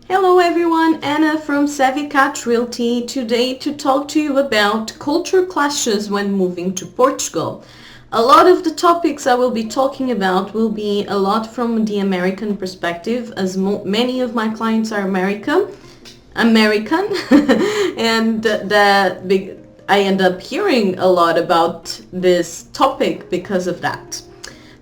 Hello everyone, Anna from Savvy Cat Realty today to talk to you about culture clashes when moving to Portugal. A lot of the topics I will be talking about will be a lot from the American perspective, as many of my clients are American, and I end up hearing a lot about this topic because of that.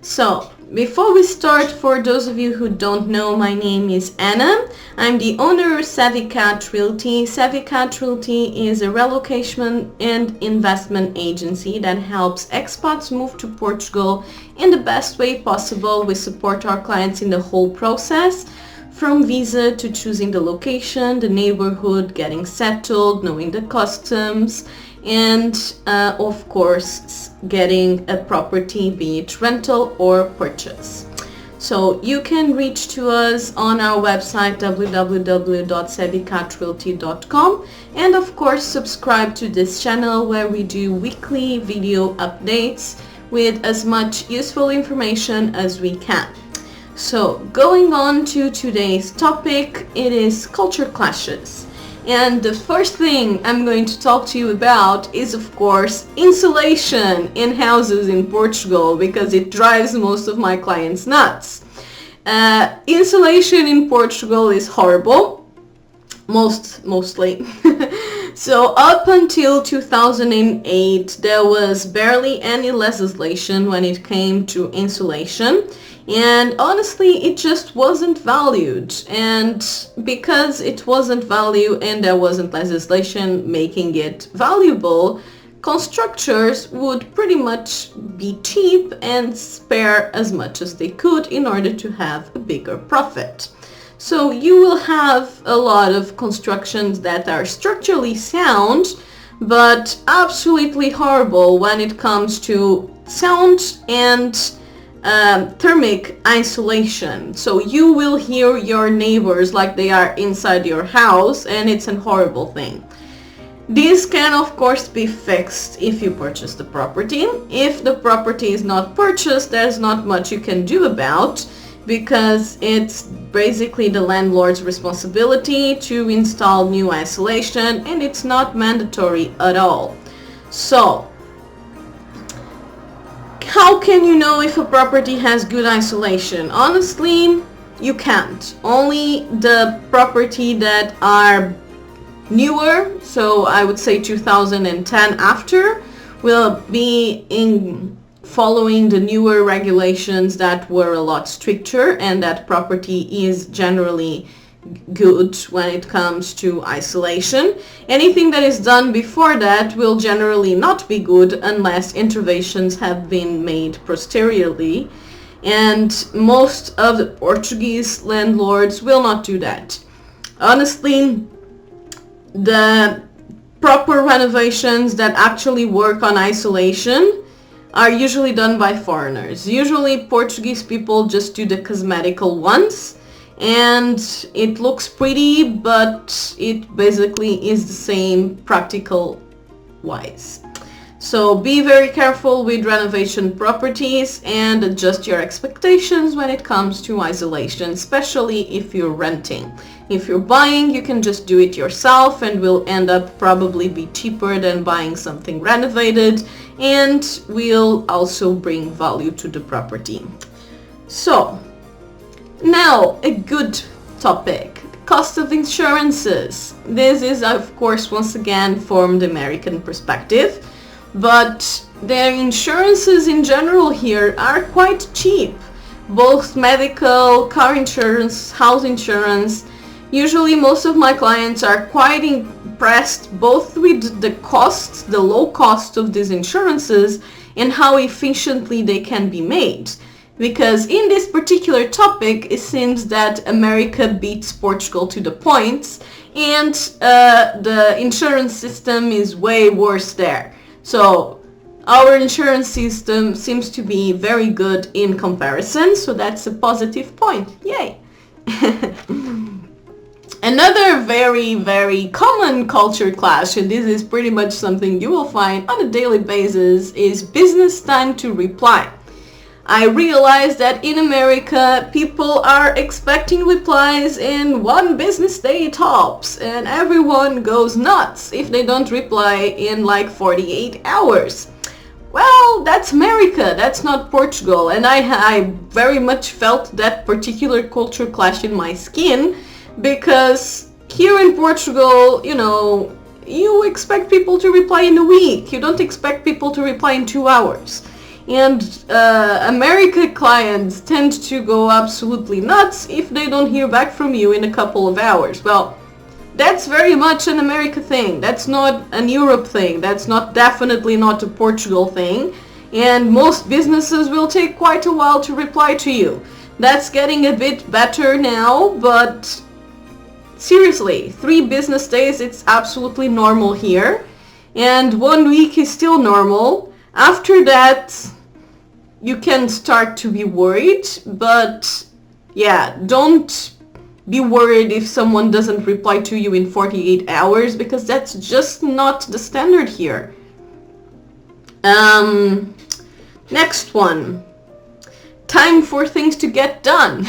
So, before we start, for those of you who don't know, my name is Anna. I'm the owner of Savvy Cat Realty. Savvy Cat Realty is a relocation and investment agency that helps expats move to Portugal in the best way possible. We support our clients in the whole process, from visa to choosing the location, the neighborhood, getting settled, knowing the customs, and of course getting a property, be it rental or purchase. So you can reach to us on our website www.savvycatrealty.com, and of course subscribe to this channel where we do weekly video updates with as much useful information as we can. So going on to today's topic, it is culture clashes. And the first thing I'm going to talk to you about is, of course, insulation in houses in Portugal, because it drives most of my clients nuts. Insulation in Portugal is horrible, mostly. So up until 2008, there was barely any legislation when it came to insulation. And honestly, it just wasn't valued. And because it wasn't valued and there wasn't legislation making it valuable, constructors would pretty much be cheap and spare as much as they could in order to have a bigger profit. So you will have a lot of constructions that are structurally sound, but absolutely horrible when it comes to sound and thermic isolation. So you will hear your neighbors like they are inside your house, and it's a horrible thing. This can of course be fixed if you purchase the property. If the property is not purchased, there's not much you can do about, because it's basically the landlord's responsibility to install new isolation, and it's not mandatory at all. So how can you know if a property has good isolation? Honestly, you can't. Only the property that are newer, so I would say 2010 after, will be in following the newer regulations that were a lot stricter, and that property is generally good when it comes to isolation. Anything that is done before that will generally not be good unless interventions have been made posteriorly, and most of the Portuguese landlords will not do that. Honestly, the proper renovations that actually work on isolation are usually done by foreigners. Usually Portuguese people just do the cosmetical ones, and it looks pretty, but it basically is the same practical wise. So be very careful with renovation properties and adjust your expectations when it comes to isolation, especially if you're renting. If you're buying, you can just do it yourself and will end up probably be cheaper than buying something renovated, and will also bring value to the property. So now, a good topic, cost of insurances. This is of course once again from the American perspective, but their insurances in general here are quite cheap. Both medical, car insurance, house insurance. Usually most of my clients are quite impressed both with the cost, the low cost of these insurances, and how efficiently they can be made. Because in this particular topic, it seems that America beats Portugal to the points, and the insurance system is way worse there. So our insurance system seems to be very good in comparison, so that's a positive point. Yay! Another very, very common culture clash, and this is pretty much something you will find on a daily basis, is business time to reply. I realized that in America, people are expecting replies in 1 business day tops, and everyone goes nuts if they don't reply in like 48 hours. Well, that's America, that's not Portugal, and I very much felt that particular culture clash in my skin, because here in Portugal, you know, you expect people to reply in a week. You don't expect people to reply in 2 hours. And America clients tend to go absolutely nuts if they don't hear back from you in a couple of hours. Well, that's very much an America thing. That's not an Europe thing. That's definitely not a Portugal thing. And most businesses will take quite a while to reply to you. That's getting a bit better now, but seriously, 3 business days, it's absolutely normal here. And 1 week is still normal. After that, you can start to be worried, but yeah, don't be worried if someone doesn't reply to you in 48 hours, because that's just not the standard here. Next one. Time for things to get done.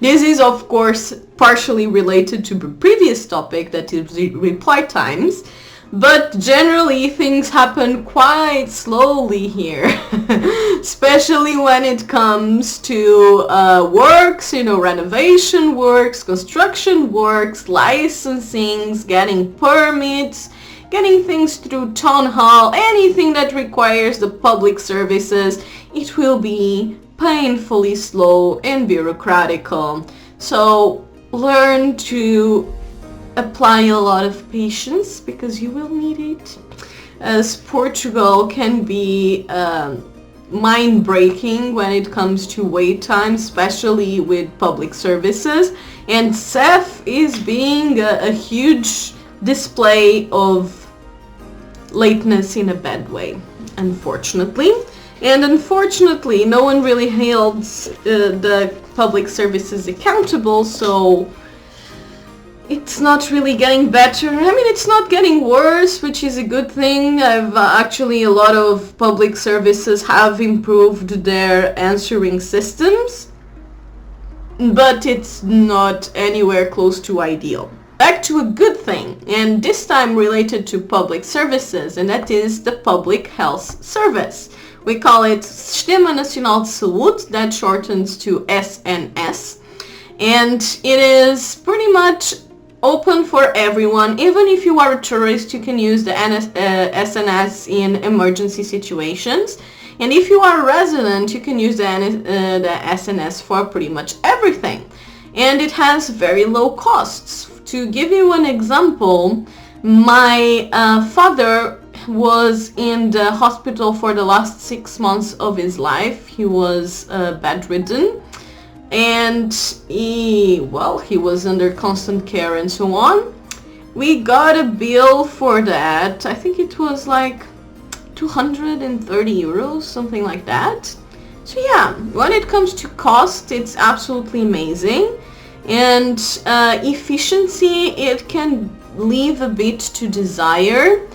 This is, of course, partially related to the previous topic, that is reply times. But generally things happen quite slowly here, especially when it comes to works, you know, renovation works, construction works, licensings, getting permits, getting things through town hall, anything that requires the public services. It will be painfully slow and bureaucratical. So learn to apply a lot of patience, because you will need it, as Portugal can be mind-breaking when it comes to wait time, especially with public services, and CEF is being a huge display of lateness in a bad way, unfortunately. And unfortunately, no one really holds the public services accountable, so it's not really getting better. I mean, it's not getting worse, which is a good thing. Actually, a lot of public services have improved their answering systems, but it's not anywhere close to ideal. Back to a good thing, and this time related to public services, and that is the public health service. We call it Sistema Nacional de Saúde, that shortens to SNS, and it is pretty much open for everyone. Even if you are a tourist, you can use the SNS in emergency situations. And if you are a resident, you can use the SNS for pretty much everything. And it has very low costs. To give you an example, my father was in the hospital for the last 6 months of his life. He was bedridden. And he was under constant care and so on. We got a bill for that. I think it was like 230 euros, something like that. So yeah, when it comes to cost, it's absolutely amazing. And efficiency, it can leave a bit to desire,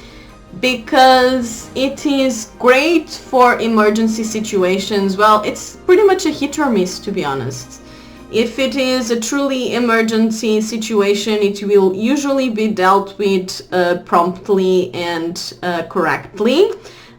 because it is great for emergency situations. Well, it's pretty much a hit or miss, to be honest. If it is a truly emergency situation, it will usually be dealt with promptly and correctly,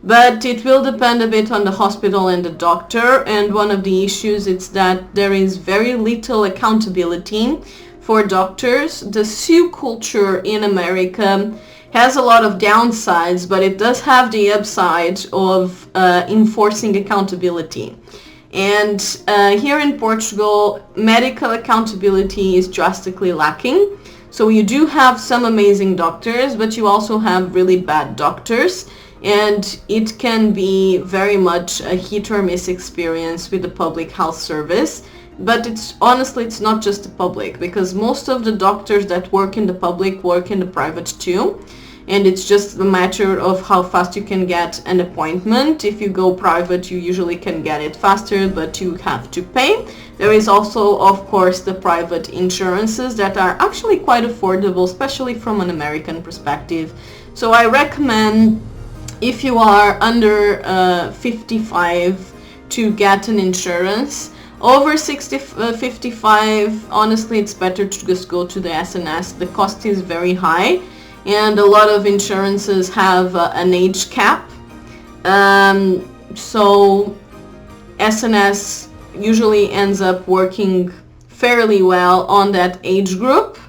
but it will depend a bit on the hospital and the doctor. And one of the issues is that there is very little accountability for doctors. The sue culture in America has a lot of downsides, but it does have the upside of enforcing accountability. And here in Portugal, medical accountability is drastically lacking. So you do have some amazing doctors, but you also have really bad doctors. And it can be very much a hit or miss experience with the public health service. But it's not just the public, because most of the doctors that work in the public work in the private too. And it's just a matter of how fast you can get an appointment. If you go private, you usually can get it faster, but you have to pay. There is also, of course, the private insurances that are actually quite affordable, especially from an American perspective. So I recommend, if you are under 55, to get an insurance. Over 55, honestly, it's better to just go to the SNS. The cost is very high, and a lot of insurances have an age cap. So SNS usually ends up working fairly well on that age group.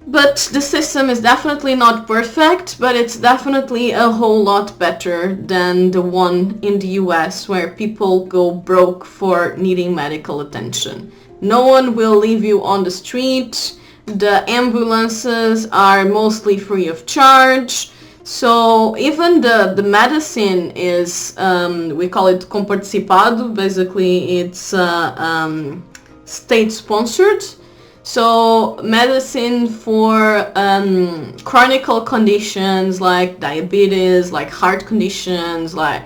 But the system is definitely not perfect, but it's definitely a whole lot better than the one in the US where people go broke for needing medical attention. No one will leave you on the street. The ambulances are mostly free of charge. So even the medicine is, we call it comparticipado, basically it's state-sponsored. So medicine for chronic conditions like diabetes, like heart conditions, like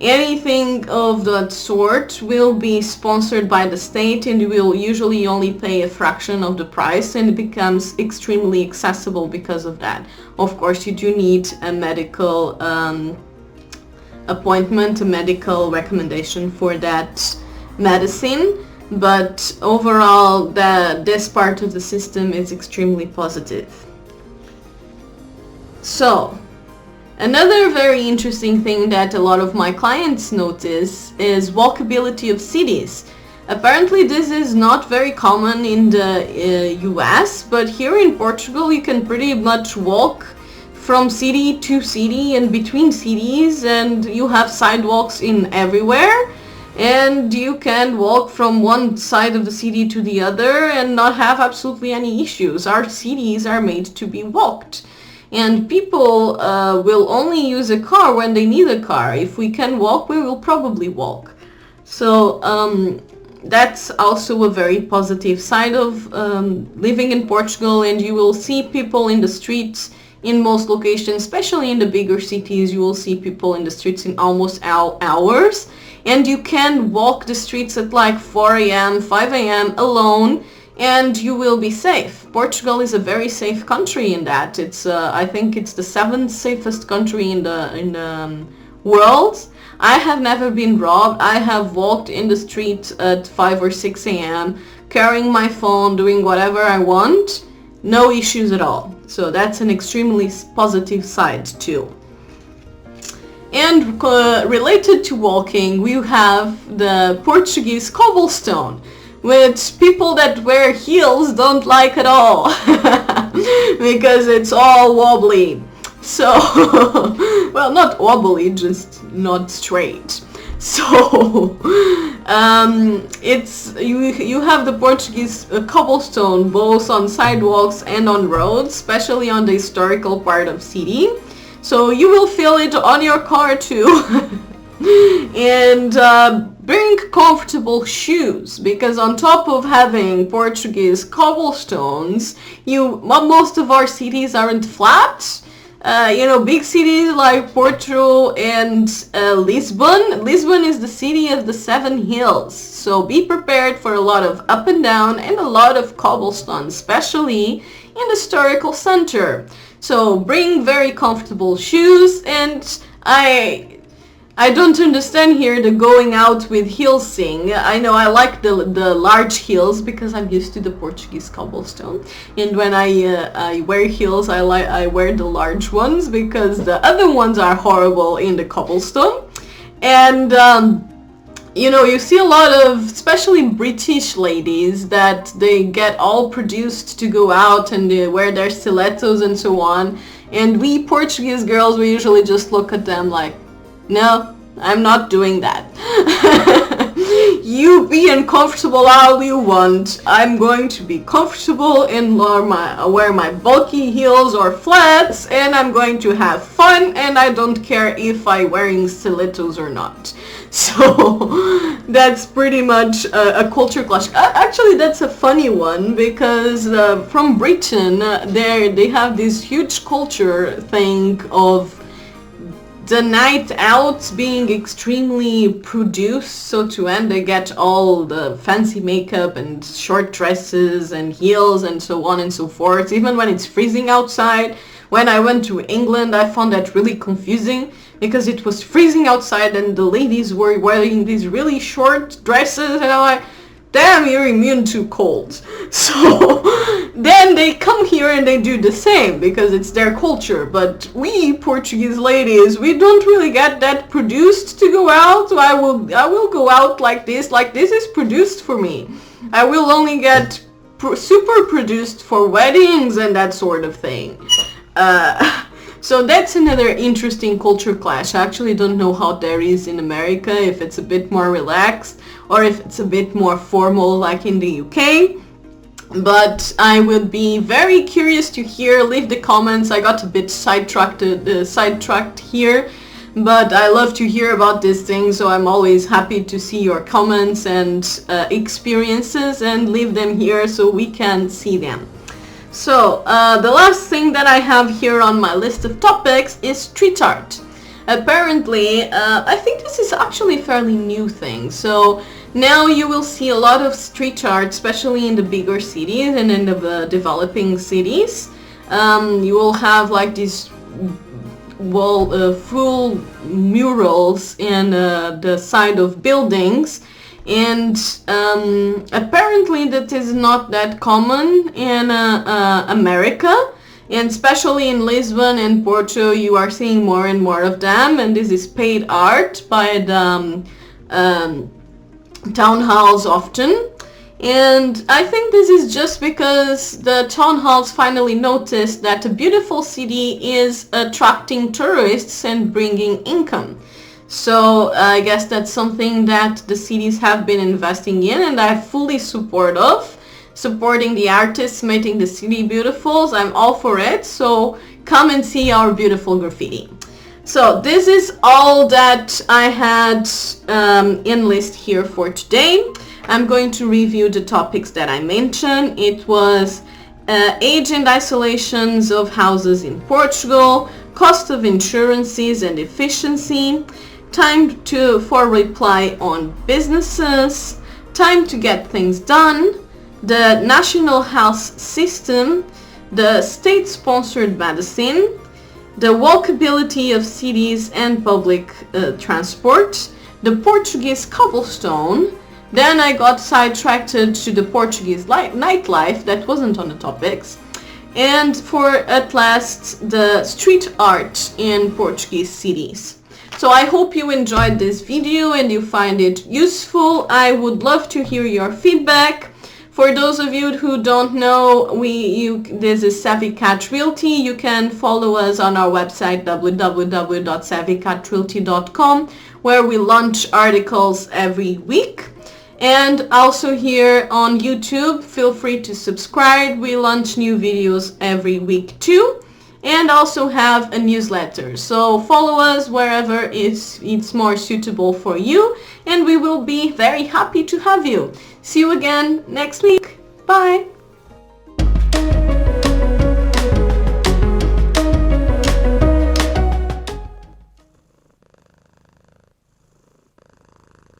anything of that sort will be sponsored by the state, and you will usually only pay a fraction of the price, and it becomes extremely accessible because of that. Of course, you do need a medical appointment, a medical recommendation for that medicine. But overall, this part of the system is extremely positive. So, another very interesting thing that a lot of my clients notice is walkability of cities. Apparently this is not very common in the US, but here in Portugal you can pretty much walk from city to city and between cities, and you have sidewalks in everywhere. And you can walk from one side of the city to the other and not have absolutely any issues. Our cities are made to be walked. And people will only use a car when they need a car. If we can walk, we will probably walk. So that's also a very positive side of living in Portugal. And you will see people in the streets in most locations, especially in the bigger cities. You will see people in the streets in almost hours. And you can walk the streets at like 4 a.m., 5 a.m. alone, and you will be safe. Portugal is a very safe country in that. It's I think it's the 7th safest country in the world. I have never been robbed. I have walked in the street at 5 or 6 a.m. carrying my phone, doing whatever I want. No issues at all. So that's an extremely positive side too. And related to walking, we have the Portuguese cobblestone, which people that wear heels don't like at all because it's all wobbly. So, well, not wobbly, just not straight. So, it's you have the Portuguese cobblestone both on sidewalks and on roads, especially on the historical part of city. So you will feel it on your car too. And bring comfortable shoes, because on top of having Portuguese cobblestones, most of our cities aren't flat. Big cities like Porto and Lisbon. Lisbon is the city of the 7 hills. So be prepared for a lot of up and down and a lot of cobblestone, especially in the historical center. So bring very comfortable shoes, and I don't understand here the going out with heels thing. I know I like the large heels because I'm used to the Portuguese cobblestone, and when I wear heels, I wear the large ones because the other ones are horrible in the cobblestone. And you see a lot of, especially British ladies, that they get all produced to go out and they wear their stilettos and so on. And we Portuguese girls, we usually just look at them like, no, I'm not doing that. You be uncomfortable all you want. I'm going to be comfortable and wear my bulky heels or flats, and I'm going to have fun, and I don't care if I'm wearing stilettos or not. So that's pretty much a culture clash. Actually, that's a funny one because from Britain, they have this huge culture thing of the night out being extremely produced, so to end they get all the fancy makeup and short dresses and heels and so on and so forth, even when it's freezing outside. When I went to England, I found that really confusing because it was freezing outside and the ladies were wearing these really short dresses, and I'm like, damn, you're immune to cold. So then they come here and they do the same because it's their culture. But we Portuguese ladies, we don't really get that produced to go out. So I will go out like this is produced for me. I will only get super produced for weddings and that sort of thing. So that's another interesting culture clash. I actually don't know how there is in America, if it's a bit more relaxed or if it's a bit more formal like in the UK. But I would be very curious to hear. Leave the comments. I got a bit sidetracked here, but I love to hear about these things, so I'm always happy to see your comments and experiences, and leave them here so we can see them. So the last thing that I have here on my list of topics is street art. Apparently, I think this is actually a fairly new thing. So now you will see a lot of street art, especially in the bigger cities and in the developing cities. You will have like these full murals in the side of buildings. And apparently that is not that common in America, and especially in Lisbon and Porto you are seeing more and more of them, and this is paid art by the town halls often. And I think this is just because the town halls finally noticed that a beautiful city is attracting tourists and bringing income. So I guess that's something that the cities have been investing in, and I fully support of. Supporting the artists, making the city beautiful. So I'm all for it. So come and see our beautiful graffiti. So this is all that I had in list here for today. I'm going to review the topics that I mentioned. It was age and isolations of houses in Portugal, cost of insurances and efficiency, time for reply on businesses, time to get things done, the national health system, the state-sponsored medicine, the walkability of cities and public transport, the Portuguese cobblestone. Then I got sidetracked to the Portuguese nightlife that wasn't on the topics. And for at last, the street art in Portuguese cities. So I hope you enjoyed this video and you find it useful. I would love to hear your feedback. For those of you who don't know, this is Savvy Cat Realty. You can follow us on our website www.savvycatrealty.com, where we launch articles every week. And also here on YouTube, feel free to subscribe. We launch new videos every week too. And also have a newsletter. So follow us wherever it's more suitable for you, and we will be very happy to have you. See you again next week. Bye!